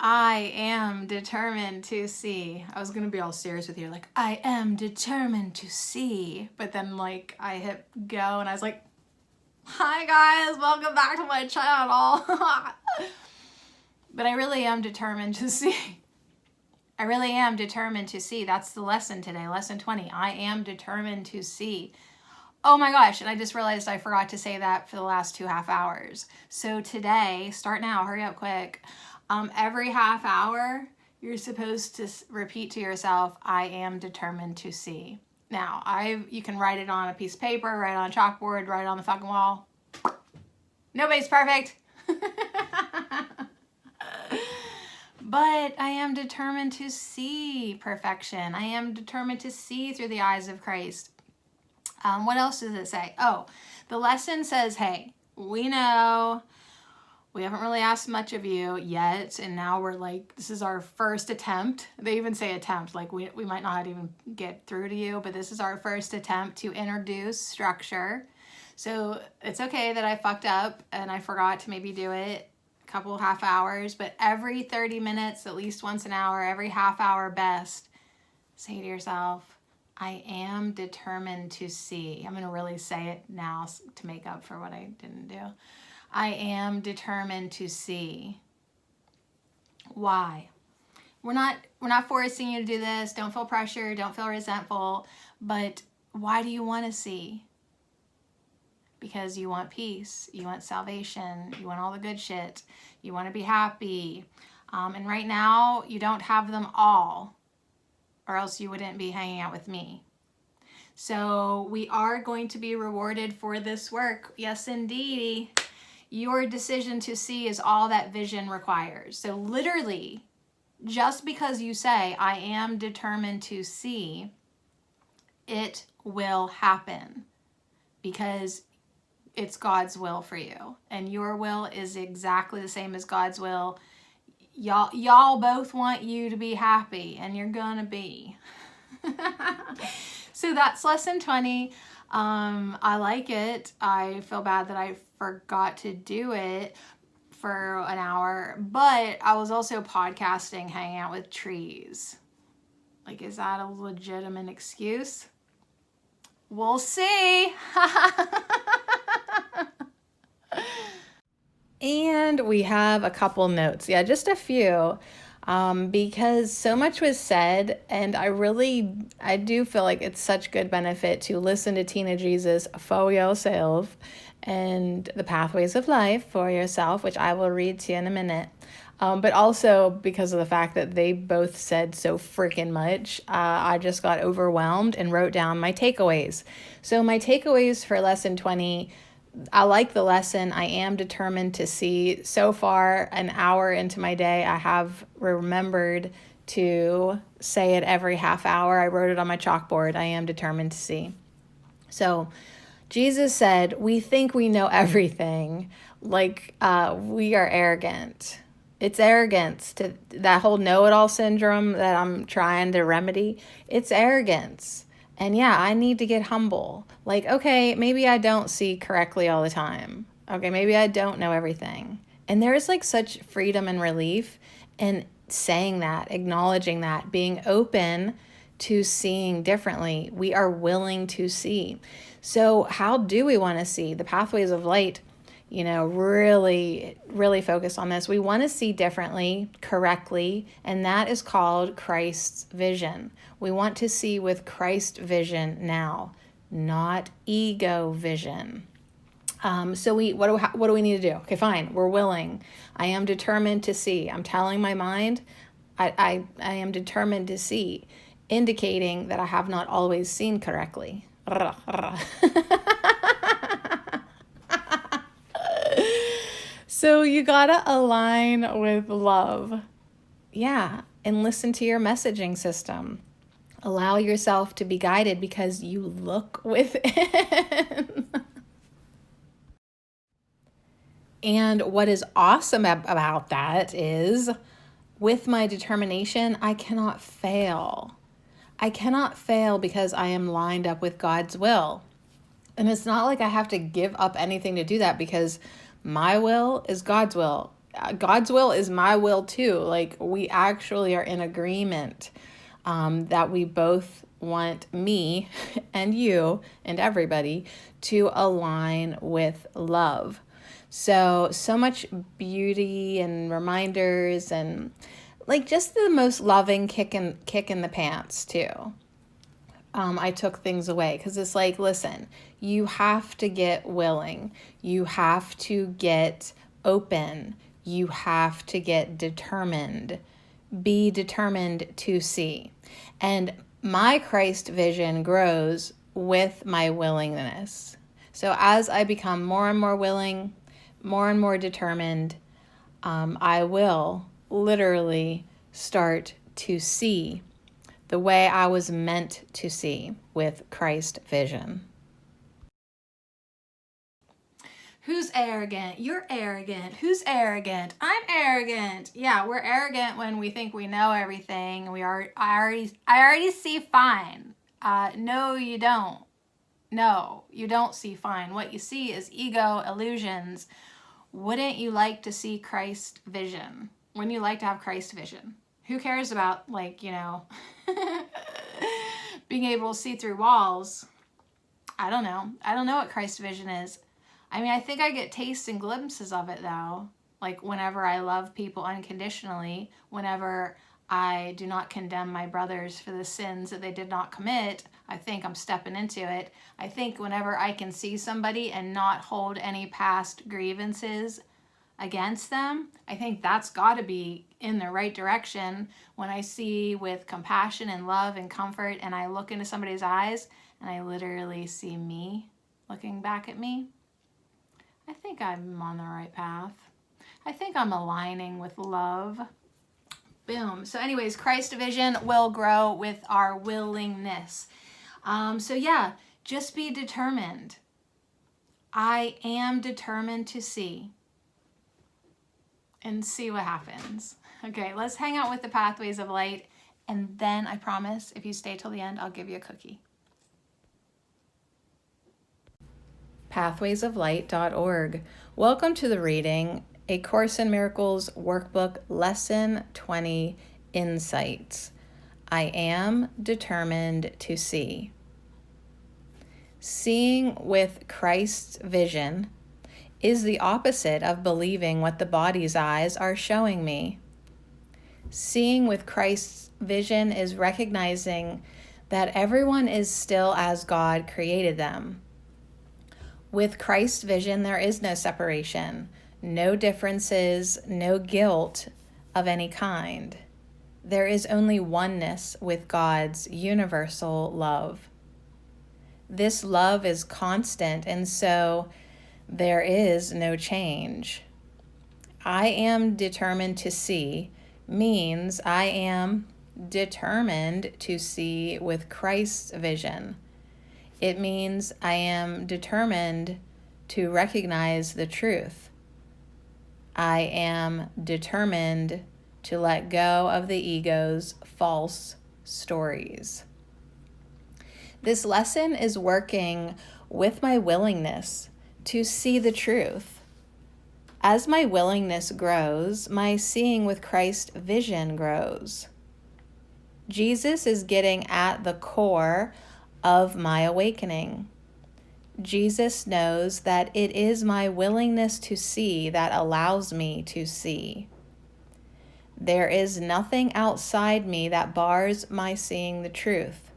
I am determined to see. I was going to be all serious with you, like, I am determined to see. But then, like, I hit go and I was like, hi guys, welcome back to my channel. But I really am determined to see. I really am determined to see. That's the lesson today, lesson 20. I am determined to see. Oh my gosh, and I just realized I forgot to say that for the last 2.5 hours. So today, start now, hurry up quick. Every half hour, you're supposed to repeat to yourself, I am determined to see. Now, you can write it on a piece of paper, write it on a chalkboard, write it on the fucking wall. Nobody's perfect. But I am determined to see perfection. I am determined to see through the eyes of Christ. What else does it say? Oh, the lesson says, hey, we know we haven't really asked much of you yet, and now we're like, this is our first attempt. They even say attempt, like we might not even get through to you, but this is our first attempt to introduce structure. So it's okay that I fucked up and I forgot to maybe do it a couple half hours, but every 30 minutes, at least once an hour, every half hour best, say to yourself, I am determined to see. I'm going to really say it now to make up for what I didn't do. I am determined to see. Why? We're not forcing you to do this. Don't feel pressure. Don't feel resentful. But why do you want to see? Because you want peace. You want salvation. You want all the good shit. You want to be happy. And right now, you don't have them all, or else you wouldn't be hanging out with me. So we are going to be rewarded for this work. Yes, indeed. Your decision to see is all that vision requires. So literally, just because you say, I am determined to see, it will happen because it's God's will for you. And your will is exactly the same as God's will. Y'all both want you to be happy, and you're gonna be. So that's lesson 20. I like it. I feel bad that I forgot to do it for an hour, but I was also podcasting, hanging out with trees. Like, is that a legitimate excuse? We'll see. And we have a couple notes. Yeah, just a few. Because so much was said, and I do feel like it's such good benefit to listen to Tina Jesus for yourself and the pathways of life for yourself, which I will read to you in a minute. But also because of the fact that they both said so freaking much, I just got overwhelmed and wrote down my takeaways. So my takeaways for lesson 20, I like the lesson. I am determined to see. So far, an hour into my day, I have remembered to say it every half hour. I wrote it on my chalkboard. I am determined to see. So Jesus said, we think we know everything, like we are arrogant. It's arrogance, to that whole know-it-all syndrome that I'm trying to remedy. It's arrogance. And yeah, I need to get humble. Like, okay, maybe I don't see correctly all the time. Okay, maybe I don't know everything. And there's like such freedom and relief in saying that, acknowledging that, being open to seeing differently. We are willing to see. So how do we want to see? The pathways of light, really, really focus on this. We want to see differently, correctly, and that is called Christ's vision. We want to see with Christ vision now, not ego vision. So what do we need to do? Okay, fine, we're willing. I am determined to see. I'm telling my mind, I am determined to see, indicating that I have not always seen correctly. So you gotta align with love. Yeah, and listen to your messaging system. Allow yourself to be guided because you look within. And what is awesome about that is, with my determination, I cannot fail. I cannot fail because I am lined up with God's will. And it's not like I have to give up anything to do that, because my will is God's will. God's will is my will too. Like, we actually are in agreement that we both want me and you and everybody to align with love. So much beauty and reminders, and like just the most loving kick in the pants too. I took things away because it's like, listen, you have to get willing. You have to get open. You have to get determined. Be determined to see. And my Christ vision grows with my willingness. So as I become more and more willing, more and more determined, I will literally start to see the way I was meant to see with Christ vision. Who's arrogant? You're arrogant. Who's arrogant? I'm arrogant. Yeah, we're arrogant when we think we know everything. I already see fine. No, you don't. No, you don't see fine. What you see is ego illusions. Wouldn't you like to see Christ vision? Wouldn't you like to have Christ vision? Who cares about, like, being able to see through walls? I don't know. I don't know what Christ vision is. I mean, I think I get tastes and glimpses of it, though. Like, whenever I love people unconditionally, whenever I do not condemn my brothers for the sins that they did not commit, I think I'm stepping into it. I think whenever I can see somebody and not hold any past grievances against them, I think that's got to be in the right direction. When I see with compassion and love and comfort, and I look into somebody's eyes and I literally see me looking back at me, I think I'm on the right path. I think I'm aligning with love. Boom. So anyways, Christ vision will grow with our willingness. So yeah, just be determined. I am determined to see. And see what happens. Okay, let's hang out with the pathways of light, and then I promise, if you stay till the end, I'll give you a cookie. Pathwaysoflight.org. Welcome to the reading, A Course in Miracles Workbook, Lesson 20, Insights. I am determined to see. Seeing with Christ's vision is the opposite of believing what the body's eyes are showing me. Seeing with Christ's vision is recognizing that everyone is still as God created them. With Christ's vision, there is no separation, no differences, no guilt of any kind. There is only oneness with God's universal love. This love is constant, and so there is no change. I am determined to see means I am determined to see with Christ's vision. It means I am determined to recognize the truth. I am determined to let go of the ego's false stories. This lesson is working with my willingness to see the truth. As my willingness grows, my seeing with Christ vision grows. Jesus is getting at the core of my awakening. Jesus knows that it is my willingness to see that allows me to see. There is nothing outside me that bars my seeing the truth.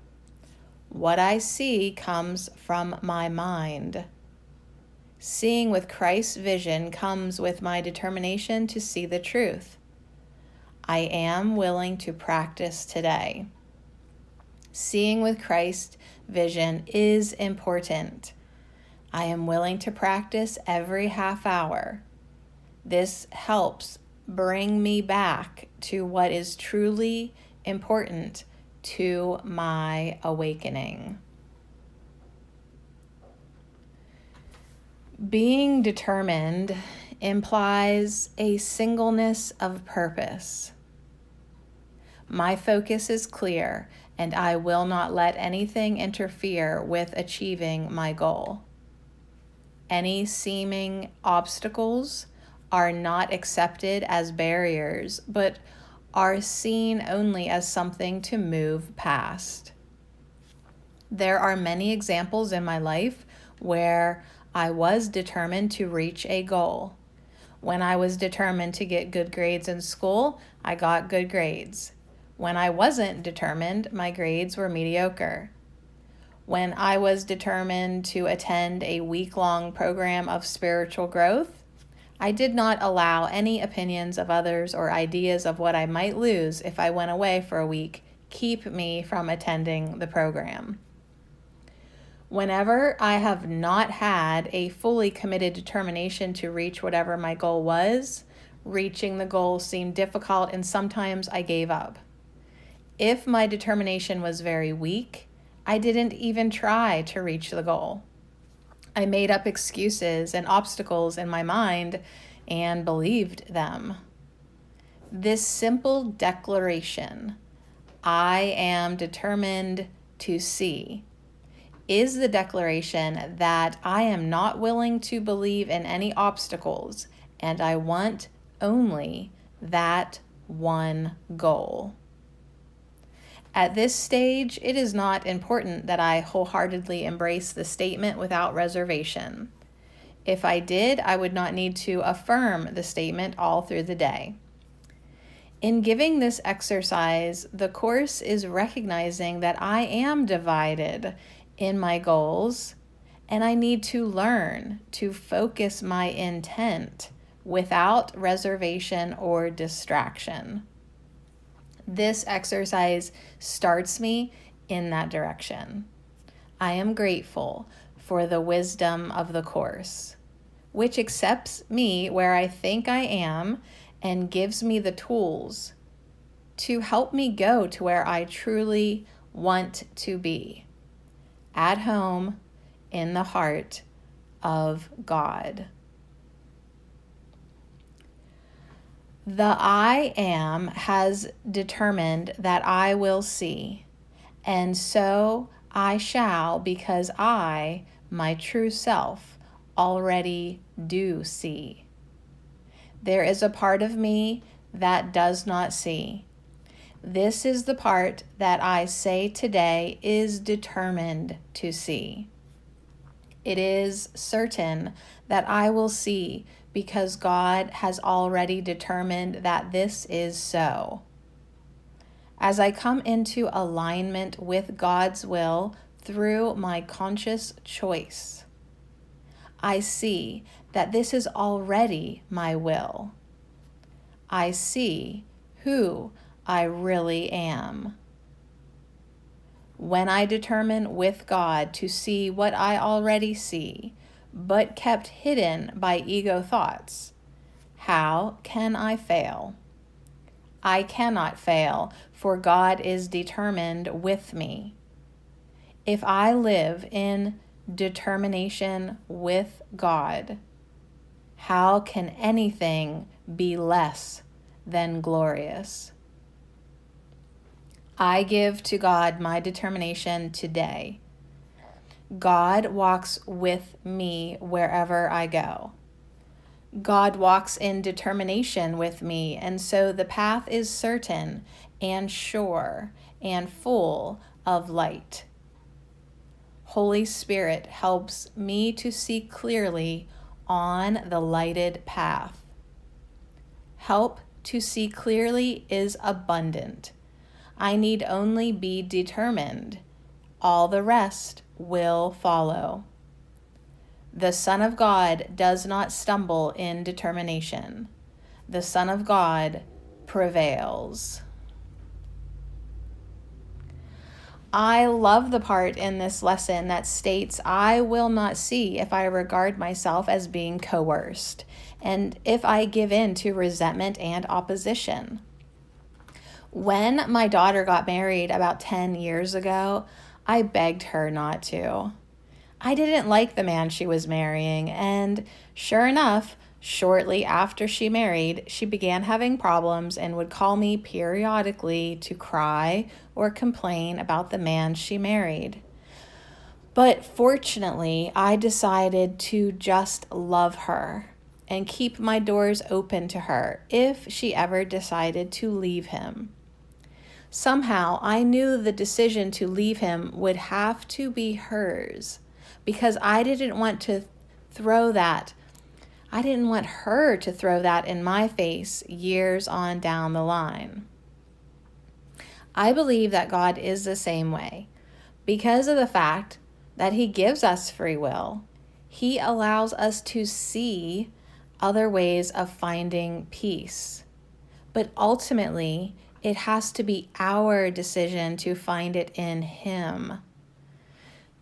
What I see comes from my mind. Seeing with Christ's vision comes with my determination to see the truth. I am willing to practice today. Seeing with Christ's vision is important. I am willing to practice every half hour. This helps bring me back to what is truly important to my awakening. Being determined implies a singleness of purpose. My focus is clear, and I will not let anything interfere with achieving my goal. Any seeming obstacles are not accepted as barriers, but are seen only as something to move past. There are many examples in my life where I was determined to reach a goal. When I was determined to get good grades in school, I got good grades. When I wasn't determined, my grades were mediocre. When I was determined to attend a week-long program of spiritual growth, I did not allow any opinions of others or ideas of what I might lose if I went away for a week keep me from attending the program. Whenever I have not had a fully committed determination to reach whatever my goal was, reaching the goal seemed difficult and sometimes I gave up. If my determination was very weak, I didn't even try to reach the goal. I made up excuses and obstacles in my mind and believed them. This simple declaration, I am determined to see, is the declaration that I am not willing to believe in any obstacles and I want only that one goal. At this stage, it is not important that I wholeheartedly embrace the statement without reservation. If I did, I would not need to affirm the statement all through the day. In giving this exercise, the Course is recognizing that I am divided in my goals, and I need to learn to focus my intent without reservation or distraction. This exercise starts me in that direction. I am grateful for the wisdom of the Course, which accepts me where I think I am and gives me the tools to help me go to where I truly want to be, at home in the heart of God. The I am has determined that I will see, and so I shall, because I, my true self, already do see. There is a part of me that does not see. This is the part that I say today is determined to see. It is certain that I will see because God has already determined that this is so. As I come into alignment with God's will through my conscious choice, I see that this is already my will. I see who I really am. When I determine with God to see what I already see, but kept hidden by ego thoughts, how can I fail? I cannot fail, for God is determined with me. If I live in determination with God, how can anything be less than glorious? I give to God my determination today. God walks with me wherever I go. God walks in determination with me, and so the path is certain and sure and full of light. Holy Spirit helps me to see clearly on the lighted path. Help to see clearly is abundant. I need only be determined. All the rest will follow. The Son of God does not stumble in determination. The Son of God prevails. I love the part in this lesson that states, I will not see if I regard myself as being coerced, and if I give in to resentment and opposition. When my daughter got married about 10 years ago, I begged her not to. I didn't like the man she was marrying, and sure enough, shortly after she married, she began having problems and would call me periodically to cry or complain about the man she married. But fortunately, I decided to just love her and keep my doors open to her if she ever decided to leave him. Somehow, I knew the decision to leave him would have to be hers because I didn't want her to throw that in my face years on down the line. I believe that God is the same way. Because of the fact that He gives us free will, He allows us to see other ways of finding peace. But ultimately, it has to be our decision to find it in Him.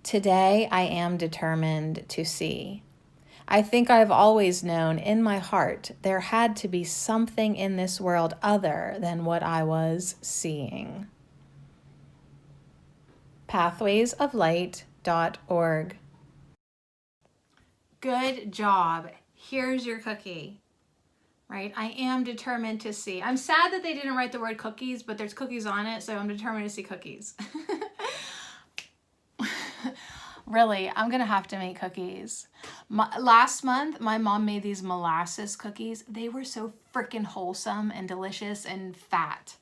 Today, I am determined to see. I think I've always known in my heart there had to be something in this world other than what I was seeing. pathwaysoflight.org. Good job. Here's your cookie. Right? I am determined to see. I'm sad that they didn't write the word cookies, but there's cookies on it, so I'm determined to see cookies. Really, I'm going to have to make cookies. Last month, my mom made these molasses cookies. They were so freaking wholesome and delicious and fat.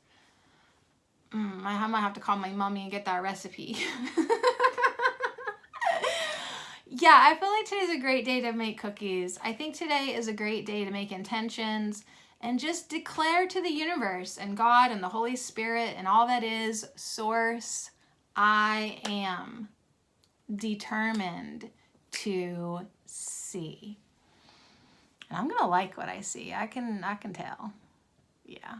I might have to call my mommy and get that recipe. Yeah, I feel like today's a great day to make cookies. I think today is a great day to make intentions and just declare to the universe and God and the Holy Spirit and all that is source, I am determined to see. And I'm going to like what I see. I can tell. Yeah.